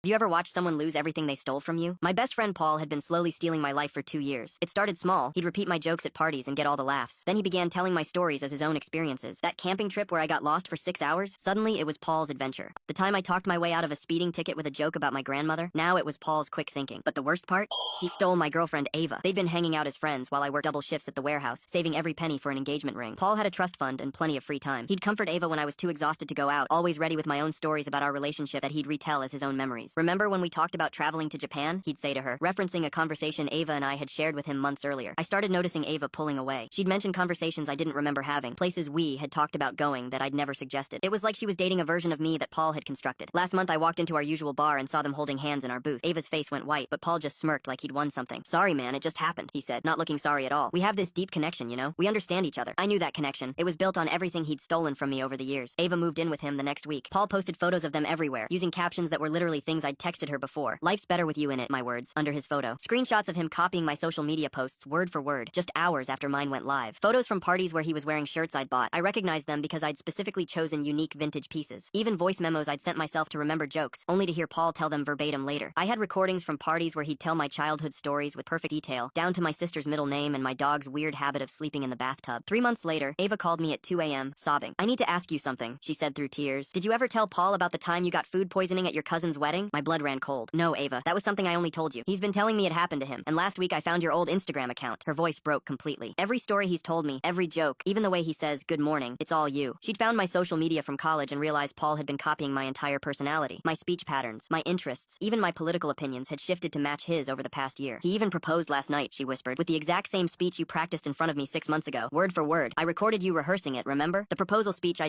Have you ever watched someone lose everything they stole from you? My best friend Paul had been slowly stealing my life for 2 years. It started small. He'd repeat my jokes at parties and get all the laughs. Then he began telling my stories as his own experiences. That camping trip where I got lost for 6 hours, suddenly it was Paul's adventure. The time I talked my way out of a speeding ticket with a joke about my grandmother, now it was Paul's quick thinking. But the worst part? He stole my girlfriend Ava. They'd been hanging out as friends while I worked double shifts at the warehouse, saving every penny for an engagement ring. Paul had a trust fund and plenty of free time. He'd comfort Ava when I was too exhausted to go out, always ready with my own stories about our relationship that he'd retell as his own memories. Remember when we talked about traveling to Japan? He'd say to her, referencing a conversation Ava and I had shared with him months earlier. I started noticing Ava pulling away. She'd mentioned conversations I didn't remember having, places we had talked about going that I'd never suggested. It was like she was dating a version of me that Paul had constructed. Last month I walked into our usual bar and saw them holding hands in our booth. Ava's face went white, but Paul just smirked like he'd won something. Sorry man, it just happened, he said, not looking sorry at all. We have this deep connection, you know? We understand each other. I knew that connection. It was built on everything he'd stolen from me over the years. Ava moved in with him the next week. Paul posted photos of them everywhere, using captions that were literally things I'd texted her before. Life's better with you in it, my words, under his photo. Screenshots of him copying my social media posts word for word, just hours after mine went live. Photos from parties where he was wearing shirts I'd bought. I recognized them because I'd specifically chosen unique vintage pieces. Even voice memos I'd sent myself to remember jokes, only to hear Paul tell them verbatim later. I had recordings from parties where he'd tell my childhood stories with perfect detail, down to my sister's middle name and my dog's weird habit of sleeping in the bathtub. 3 months later, Ava called me at 2 a.m., sobbing. I need to ask you something, she said through tears. Did you ever tell Paul about the time you got food poisoning at your cousin's wedding? My blood ran cold. No, Ava, that was something I only told you. He's been telling me it happened to him, and last week I found your old Instagram account. Her voice broke completely. Every story he's told me, every joke, even the way he says, good morning, it's all you. She'd found my social media from college and realized Paul had been copying my entire personality. My speech patterns, my interests, even my political opinions had shifted to match his over the past year. He even proposed last night, she whispered, with the exact same speech you practiced in front of me 6 months ago, word for word. I recorded you rehearsing it, remember? The proposal speech I